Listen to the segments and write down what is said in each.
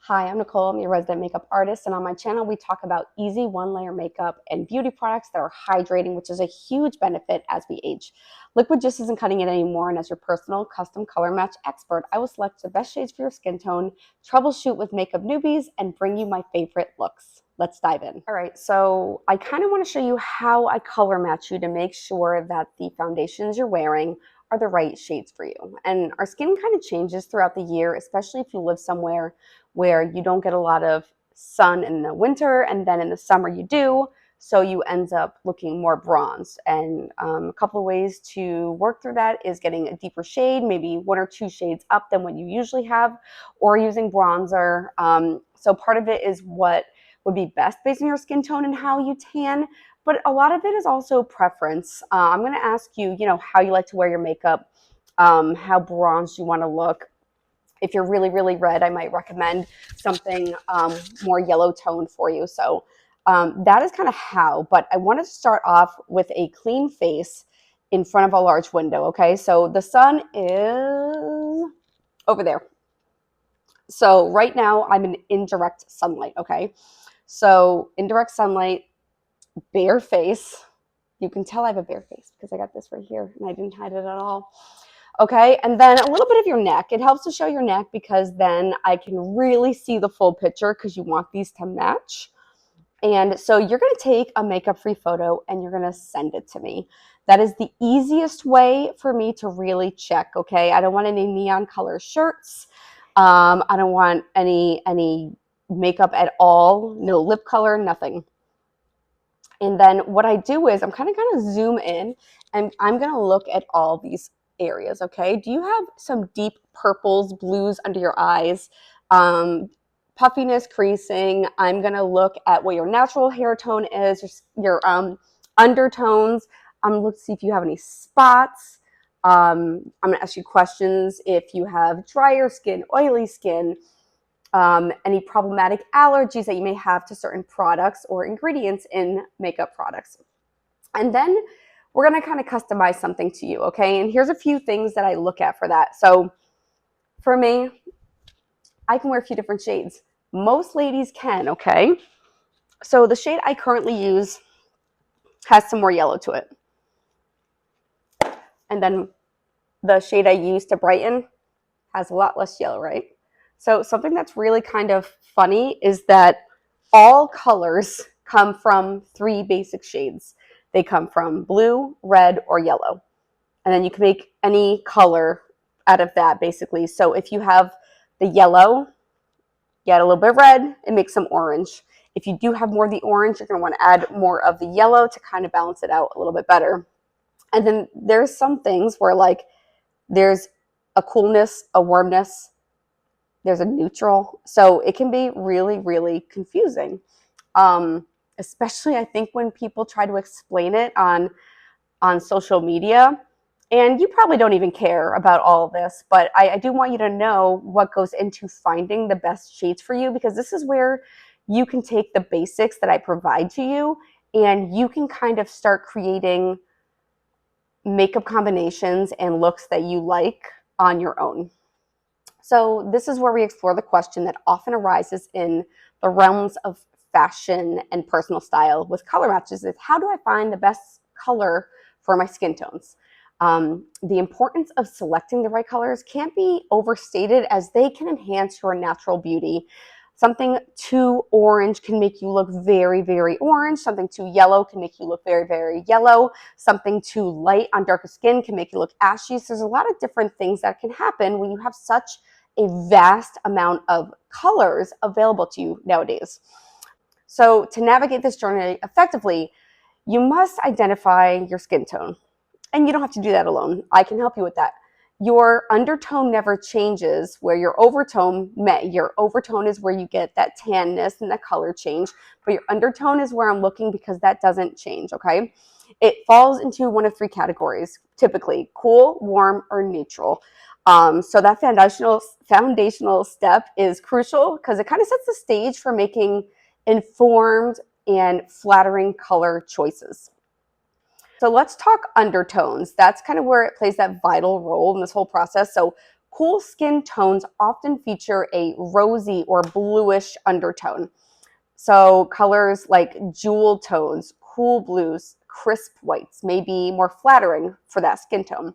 Hi, I'm Nicole. I'm your resident makeup artist, and on my channel we talk about easy one-layer makeup and beauty products that are hydrating, which is a huge benefit as we age. Liquid just isn't cutting it anymore, and as your personal custom color match expert, I will select the best shades for your skin tone, troubleshoot with makeup newbies, and bring you my favorite looks. Let's dive in. All right, so I kind of want to show you how I color match you to make sure that the foundations you're wearing are the right shades for you. And our skin kind of changes throughout the year, especially if you live somewhere where you don't get a lot of sun in the winter and then in the summer you do, so you end up looking more bronzed. And a couple of ways to work through that is getting a deeper shade, maybe 1 or 2 shades up than what you usually have, or using bronzer. So part of it is what would be best based on your skin tone and how you tan, but a lot of it is also preference. I'm going to ask you, how you like to wear your makeup, how bronzed you want to look. If you're really, really red, I might recommend something more yellow toned for you. So that is kind of how, but I wanted to start off with a clean face in front of a large window, okay? So the sun is over there. So right now I'm in indirect sunlight, okay? So indirect sunlight, bare face. You can tell I have a bare face because I got this right here and I didn't hide it at all. Okay, and then a little bit of your neck. It helps to show your neck because then I can really see the full picture because you want these to match. And so you're going to take a makeup-free photo and you're going to send it to me. That is the easiest way for me to really check, okay? I don't want any neon color shirts. I don't want any makeup at all, no lip color, nothing. And then what I do is I'm kind of going to zoom in and I'm going to look at all these areas, okay? Do you have some deep purples, blues under your eyes? Puffiness, creasing. I'm going to look at what your natural hair tone is, your undertones. I'm going to look to see if you have any spots. I'm going to ask you questions if you have drier skin, oily skin, any problematic allergies that you may have to certain products or ingredients in makeup products. And then we're going to kind of customize something to you, okay? And here's a few things that I look at for that. So for me, I can wear a few different shades. Most ladies can, okay? So the shade I currently use has some more yellow to it. And then the shade I use to brighten has a lot less yellow, right? So something that's really kind of funny is that all colors come from 3 basic shades. They come from blue, red, or yellow. And then you can make any color out of that, basically. So if you have the yellow, you add a little bit of red, it makes some orange. If you do have more of the orange, you're going to want to add more of the yellow to kind of balance it out a little bit better. And then there's some things where, like, there's a coolness, a warmness, there's a neutral. So it can be really, really confusing. Especially I think when people try to explain it on social media. And you probably don't even care about all of this, but I do want you to know what goes into finding the best shades for you, because this is where you can take the basics that I provide to you and you can kind of start creating makeup combinations and looks that you like on your own. So this is where we explore the question that often arises in the realms of fashion and personal style with color matches is, how do I find the best color for my skin tones? The importance of selecting the right colors can't be overstated, as they can enhance your natural beauty. Something too orange can make you look very, very orange. Something too yellow can make you look very, very yellow. Something too light on darker skin can make you look ashy. So there's a lot of different things that can happen when you have such a vast amount of colors available to you nowadays. So to navigate this journey effectively, you must identify your skin tone. And you don't have to do that alone. I can help you with that. Your undertone never changes where your overtone met. Your overtone is where you get that tanness and that color change, but your undertone is where I'm looking, because that doesn't change, okay? It falls into one of 3 categories, typically cool, warm, or neutral. So that foundational step is crucial because it kind of sets the stage for making informed and flattering color choices. So let's talk undertones. That's kind of where it plays that vital role in this whole process. So Cool skin tones often feature a rosy or bluish undertone. So colors like jewel tones, cool blues, crisp whites may be more flattering for that skin tone.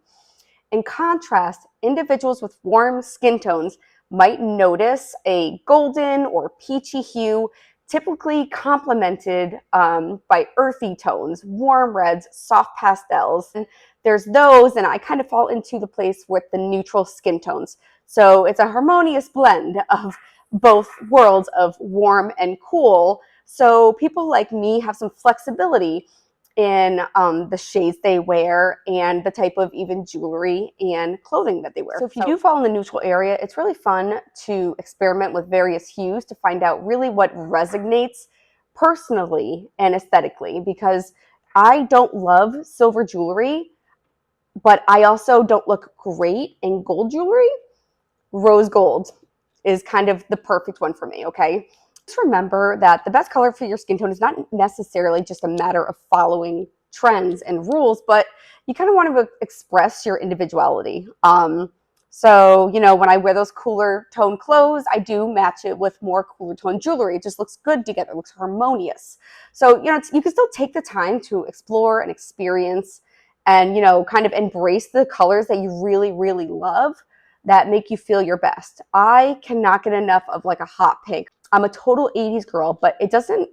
In contrast, individuals with warm skin tones might notice a golden or peachy hue, typically complemented by earthy tones, warm reds, soft pastels. And there's those, and I kind of fall into the place with the neutral skin tones. So it's a harmonious blend of both worlds of warm and cool. So people like me have some flexibility in the shades they wear and the type of even jewelry and clothing that they wear. So if you do fall in the neutral area, it's really fun to experiment with various hues to find out really what resonates personally and aesthetically, because I don't love silver jewelry, but I also don't look great in gold jewelry. Rose gold is kind of the perfect one for me, okay? Just remember that the best color for your skin tone is not necessarily just a matter of following trends and rules, but you kind of want to express your individuality. So, you know, when I wear those cooler tone clothes, I do match it with more cooler tone jewelry. It just looks good together. It looks harmonious. So, you know, you can still take the time to explore and experience and, you know, kind of embrace the colors that you really, really love that make you feel your best. I cannot get enough of like a hot pink. I'm a total 80s girl, but it doesn't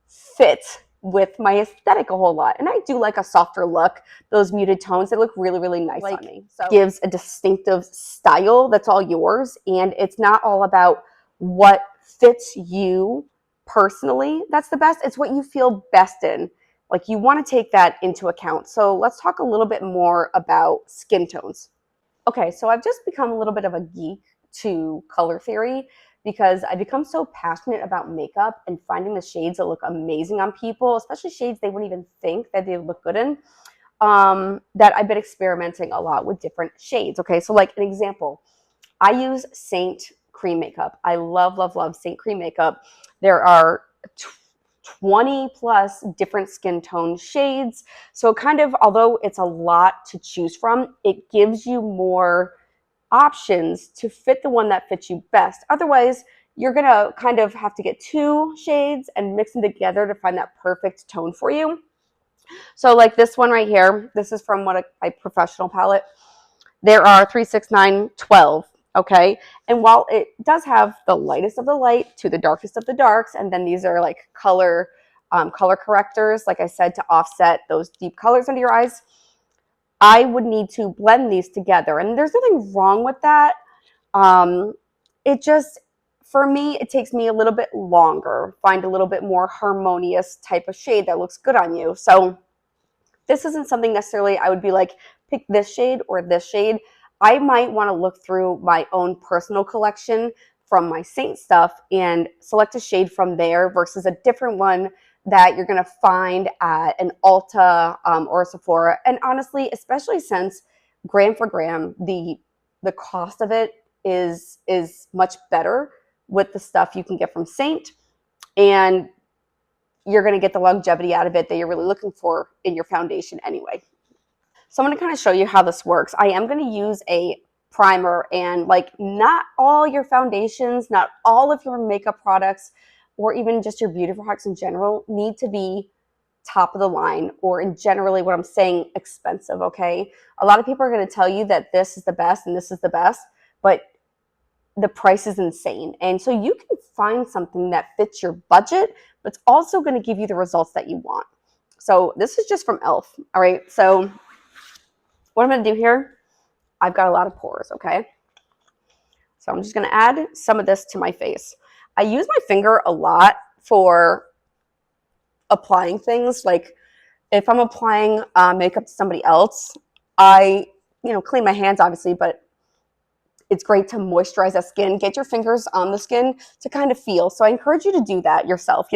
fit with my aesthetic a whole lot. And I do like a softer look. Those muted tones, they look really, really nice on me. So it gives a distinctive style that's all yours. And it's not all about what fits you personally that's the best. It's what you feel best in. Like you want to take that into account. So let's talk a little bit more about skin tones. Okay, so I've just become a little bit of a geek to color theory because I become so passionate about makeup and finding the shades that look amazing on people, especially shades they wouldn't even think that they would look good in, that I've been experimenting a lot with different shades. Okay, so like an example, I use Saint cream makeup. I love, love, love Saint cream makeup. There are 20 plus different skin tone shades. So kind of, although it's a lot to choose from, it gives you more options to fit the one that fits you best. Otherwise, you're gonna kind of have to get two shades and mix them together to find that perfect tone for you. So like this one right here, this is from my professional palette. There are 3, 6, 9, 12. Okay. And while it does have the lightest of the light to the darkest of the darks, and then these are like color correctors, like I said, to offset those deep colors under your eyes, I would need to blend these together. And there's nothing wrong with that. It just, for me, it takes me a little bit longer, find a little bit more harmonious type of shade that looks good on you. So this isn't something necessarily I would be like, pick this shade or this shade. I might want to look through my own personal collection from my Saint stuff and select a shade from there versus a different one that you're going to find at an Ulta or a Sephora. And honestly, especially since gram for gram, the cost of it is much better with the stuff you can get from Saint. And you're going to get the longevity out of it that you're really looking for in your foundation anyway. So I'm going to kind of show you how this works. I am going to use a primer, and like not all your foundations, not all of your makeup products, or even just your beauty products in general need to be top of the line, or in generally what I'm saying, expensive, okay? A lot of people are going to tell you that this is the best and this is the best, but the price is insane. And so you can find something that fits your budget, but it's also going to give you the results that you want. So this is just from e.l.f. All right. So what I'm going to do here, I've got a lot of pores. Okay. So I'm just going to add some of this to my face. I use my finger a lot for applying things. Like if I'm applying makeup to somebody else, I, clean my hands obviously, but it's great to moisturize that skin. Get your fingers on the skin to kind of feel. So I encourage you to do that yourself.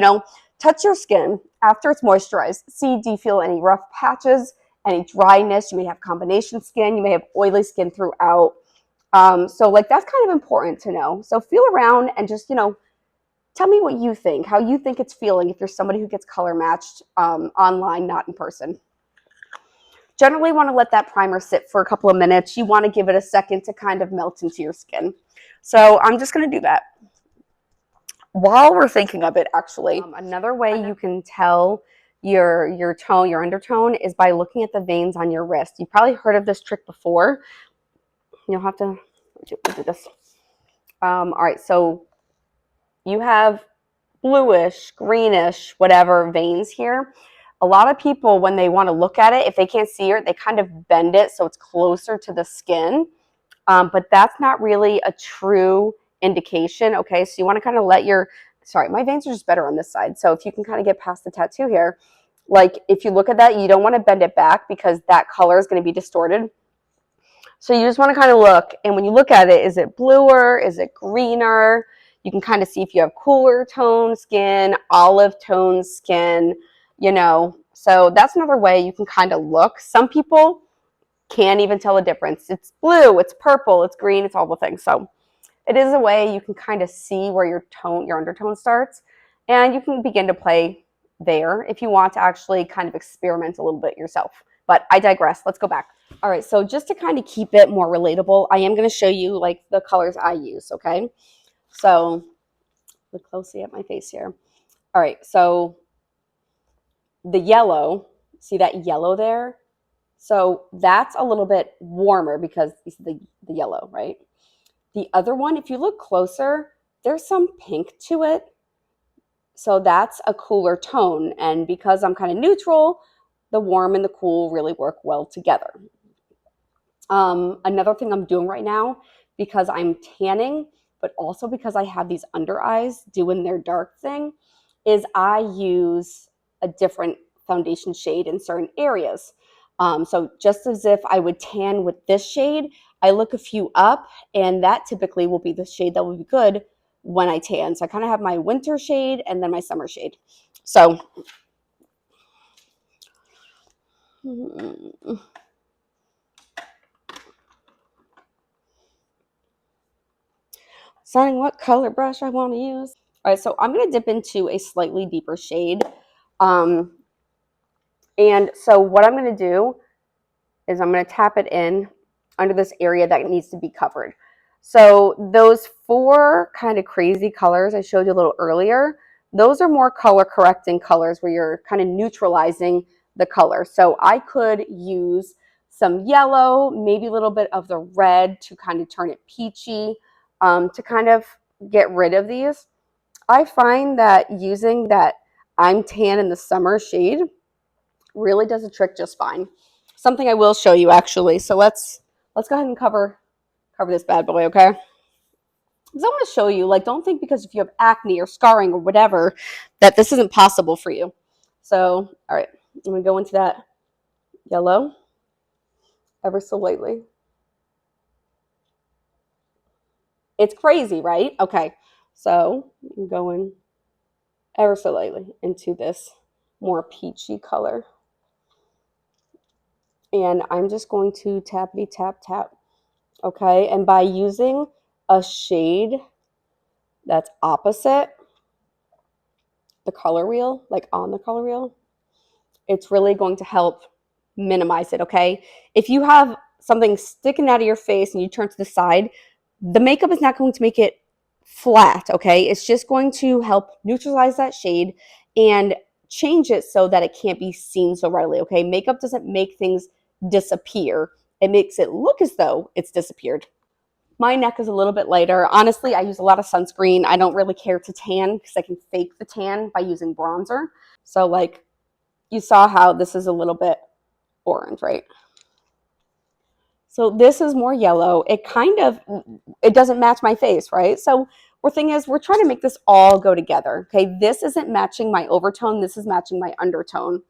Touch your skin after it's moisturized. See, do you feel any rough patches, any dryness? You may have combination skin. You may have oily skin throughout. So like that's kind of important to know. So feel around and just, tell me what you think, how you think it's feeling if you're somebody who gets color matched online, not in person. generally want to let that primer sit for a couple of minutes. You want to give it a second to kind of melt into your skin. So I'm just going to do that. While we're thinking of it, actually, another way you can tell your tone, your undertone, is by looking at the veins on your wrist. You've probably heard of this trick before. You'll have to do this. All right, so you have bluish, greenish, whatever veins here. A lot of people, when they want to look at it, if they can't see it, they kind of bend it so it's closer to the skin. But that's not really a true indication, okay? So you want to kind of let your, sorry, my veins are just better on this side. So if you can kind of get past the tattoo here, like if you look at that, you don't want to bend it back because that color is going to be distorted. So you just want to kind of look, and when you look at it, is it bluer? Is it greener? You can kind of see if you have cooler tone skin, olive tone skin, you know. So that's another way you can kind of look. Some people can't even tell the difference. It's blue, it's purple, it's green, it's all the things. So it is a way you can kind of see where your tone, your undertone starts, and you can begin to play there if you want to actually kind of experiment a little bit yourself. But I digress. Let's go back. All right, so just to kind of keep it more relatable, I am going to show you like the colors I use, okay? So look closely at my face here. All right, so the yellow, see that yellow there? So that's a little bit warmer because it's the yellow, right? The other one, if you look closer, there's some pink to it. So that's a cooler tone. And because I'm kind of neutral, the warm and the cool really work well together. Another thing I'm doing right now, because I'm tanning, but also because I have these under eyes doing their dark thing, is I use a different foundation shade in certain areas. So just as if I would tan with this shade, I look a few up, and that typically will be the shade that will be good when I tan. So I kind of have my winter shade and then my summer shade. So deciding what color brush I want to use. All right, so I'm going to dip into a slightly deeper shade. And so what I'm going to do is I'm going to tap it in under this area that needs to be covered. So those four kind of crazy colors I showed you a little earlier, those are more color correcting colors where you're kind of neutralizing the color. So I could use some yellow, maybe a little bit of the red to kind of turn it peachy, to kind of get rid of these. I find that using that I'm tan in the summer shade really does the trick just fine. Something I will show you actually. So let's go ahead and cover this bad boy, okay? Because I want to show you, like, don't think because if you have acne or scarring or whatever that this isn't possible for you. So, all right, I'm gonna go into that yellow ever so lightly. It's crazy, right? Okay, so I'm going ever so lightly into this more peachy color. And I'm just going to tappity tap tap, okay? And by using a shade that's opposite the color wheel, like on the color wheel, it's really going to help minimize it, okay? If you have something sticking out of your face and you turn to the side, the makeup is not going to make it flat, okay? It's just going to help neutralize that shade and change it so that it can't be seen so readily, okay? Makeup doesn't make things disappear. It makes it look as though it's disappeared. My neck is a little bit lighter. Honestly, I use a lot of sunscreen. I don't really care to tan because I can fake the tan by using bronzer. So like you saw how this is a little bit orange, right? So this is more yellow. It doesn't match my face, right? So the thing is, we're trying to make this all go together, okay? This isn't matching my overtone. This is matching my undertone.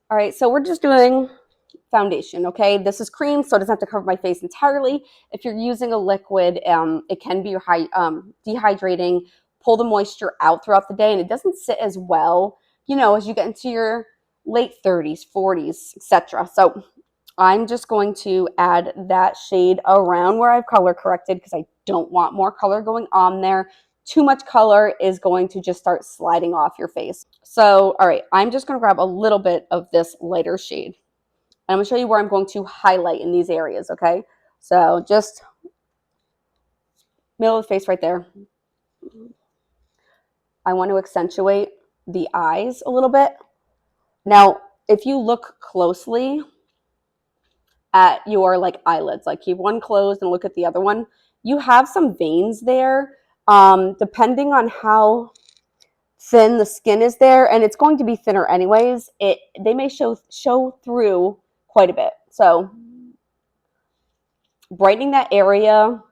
All right, so we're just doing foundation, okay? This is cream, so it doesn't have to cover my face entirely. If you're using a liquid, it can be dehydrating, pull the moisture out throughout the day, and it doesn't sit as well, you know, as you get into your late 30s, 40s, etc. So I'm just going to add that shade around where I've color corrected because I don't want more color going on there too much color is going to just start sliding off your face. So, all right, I'm just going to grab a little bit of this lighter shade. And I'm going to show you where I'm going to highlight in these areas, okay? So just middle of the face right there. I want to accentuate the eyes a little bit. Now, if you look closely at your like eyelids, like keep one closed and look at the other one, you have some veins there. Depending on how thin the skin is there, and it's going to be thinner anyways, they may show through quite a bit. So brightening that area,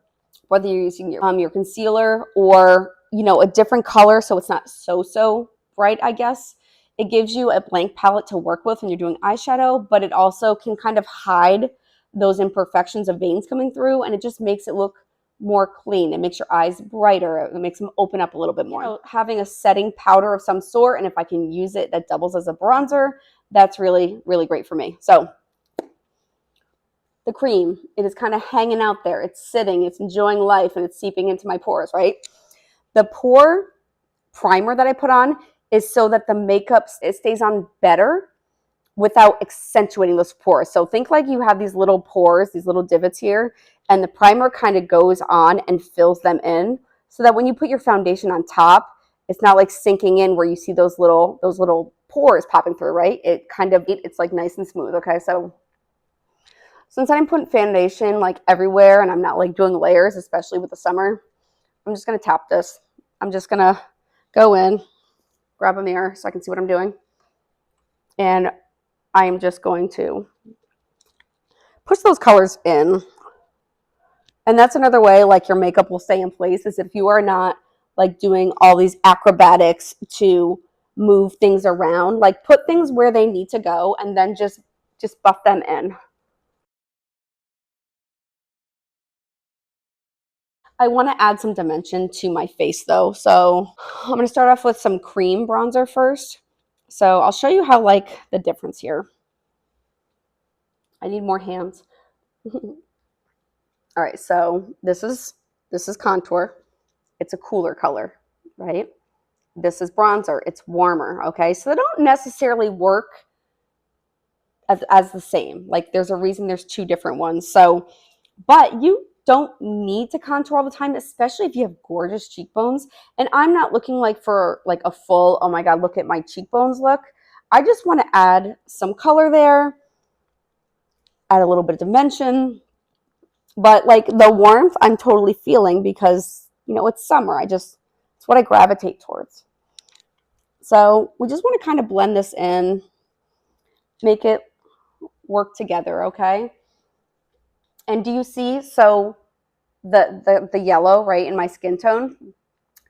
whether you're using your concealer or a different color so it's not so bright, I guess. It gives you a blank palette to work with when you're doing eyeshadow, but it also can kind of hide those imperfections of veins coming through, and it just makes it look more clean. It makes your eyes brighter. It makes them open up a little bit more. Having a setting powder of some sort, and if I can use it that doubles as a bronzer, that's really, really great for me. So the cream, it is kind of hanging out there. It's sitting, it's enjoying life, and it's seeping into my pores, right? The pore primer that I put on is so that the makeup, it stays on better without accentuating those pores. So think like you have these little pores, these little divots here, and the primer kind of goes on and fills them in so that when you put your foundation on top, it's not like sinking in where you see those little pores popping through, right? It's like nice and smooth, okay? So since I'm putting foundation like everywhere and I'm not like doing layers, especially with the summer, I'm just going to tap this. I'm just going to go in, grab a mirror so I can see what I'm doing. And I am just going to push those colors in. And that's another way like your makeup will stay in place, is if you are not like doing all these acrobatics to move things around, like put things where they need to go and then just buff them in. I want to add some dimension to my face though. So I'm going to start off with some cream bronzer first. So I'll show you how like the difference here. I need more hands. All right, so this is contour. It's a cooler color, right? This is bronzer. It's warmer, okay? So they don't necessarily work as the same. Like there's a reason there's two different ones. So, but you don't need to contour all the time, especially if you have gorgeous cheekbones. And I'm not looking like for like a full, oh my God, look at my cheekbones look. I just want to add some color there, add a little bit of dimension. But like the warmth, I'm totally feeling because, it's summer. It's what I gravitate towards. So we just want to kind of blend this in, make it work together, okay? And do you see, so the yellow, right, in my skin tone,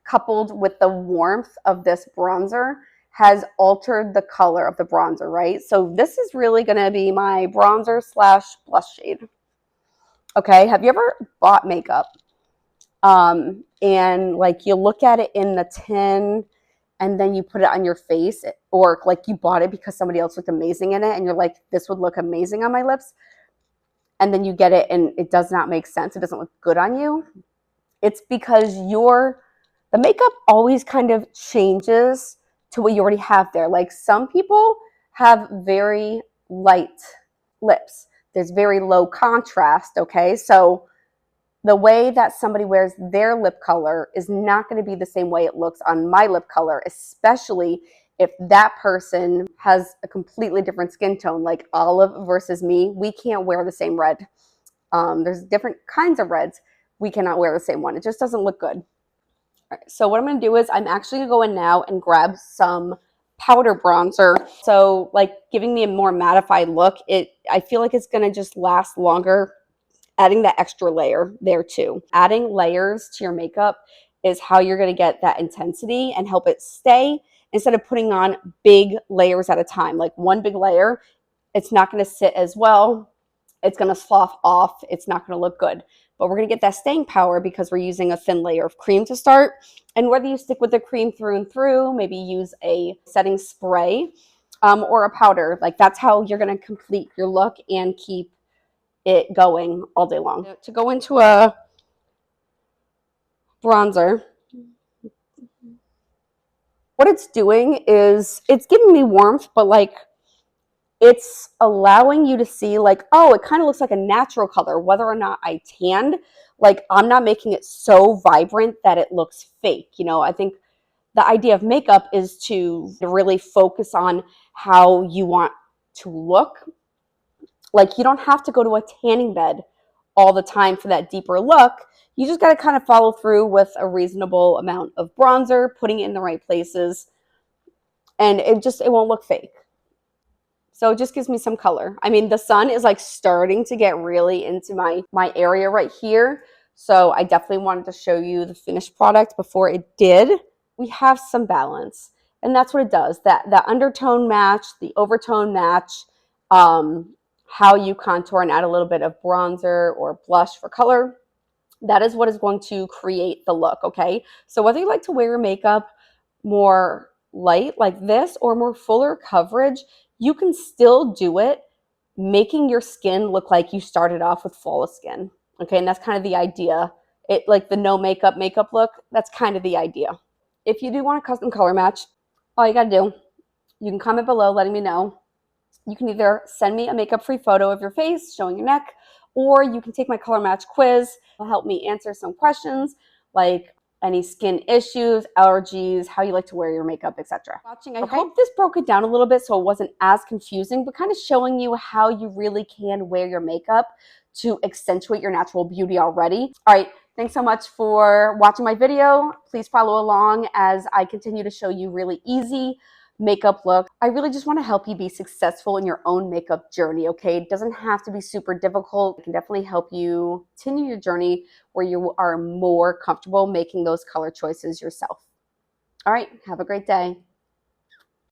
coupled with the warmth of this bronzer, has altered the color of the bronzer, right? So this is really going to be my bronzer / blush shade. Okay, have you ever bought makeup and like you look at it in the tin and then you put it on your face, or like you bought it because somebody else looked amazing in it and you're like, this would look amazing on my lips, and then you get it and it does not make sense, it doesn't look good on you? It's because the makeup always kind of changes to what you already have there. Like some people have very light lips, there's very low contrast, okay? So the way that somebody wears their lip color is not going to be the same way it looks on my lip color, especially if that person has a completely different skin tone, like Olive versus me. We can't wear the same red. There's different kinds of reds. We cannot wear the same one. It just doesn't look good. All right, so what I'm going to do is I'm actually going to go in now and grab some powder bronzer. So like giving me a more mattified look. I feel like it's going to just last longer, adding that extra layer there too. Adding layers to your makeup is how you're going to get that intensity and help it stay, instead of putting on big layers at a time. Like one big layer, it's not going to sit as well. It's going to slough off. It's not going to look good. But we're going to get that staying power because we're using a thin layer of cream to start. And whether you stick with the cream through and through, maybe use a setting spray or a powder, like that's how you're going to complete your look and keep it going all day long. To go into a bronzer, What it's doing is it's giving me warmth, but like it's allowing you to see like, oh, it kind of looks like a natural color, whether or not I tanned. Like I'm not making it so vibrant that it looks fake. You know, I think the idea of makeup is to really focus on how you want to look. Like you don't have to go to a tanning bed all the time for that deeper look. You just got to kind of follow through with a reasonable amount of bronzer, putting it in the right places, and it won't look fake. So it just gives me some color. I mean, the sun is like starting to get really into my area right here. So I definitely wanted to show you the finished product before it did. We have some balance, and that's what it does. That undertone match, the overtone match, how you contour and add a little bit of bronzer or blush for color. That is what is going to create the look, okay? So whether you like to wear your makeup more light like this or more fuller coverage, you can still do it, making your skin look like you started off with flawless skin, okay? And that's kind of the idea. It like the no makeup look, that's kind of the idea. If you do want a custom color match, all you gotta do, you can comment below letting me know. You can either send me a makeup-free photo of your face showing your neck, or you can take my color match quiz. It'll help me answer some questions like any skin issues, allergies, how you like to wear your makeup, etc. Watching, I hope this broke it down a little bit so it wasn't as confusing, but kind of showing you how you really can wear your makeup to accentuate your natural beauty already. All right, thanks so much for watching my video. Please follow along as I continue to show you really easy makeup look. I really just want to help you be successful in your own makeup journey, okay? It doesn't have to be super difficult. It can definitely help you continue your journey where you are more comfortable making those color choices yourself. All right, have a great day.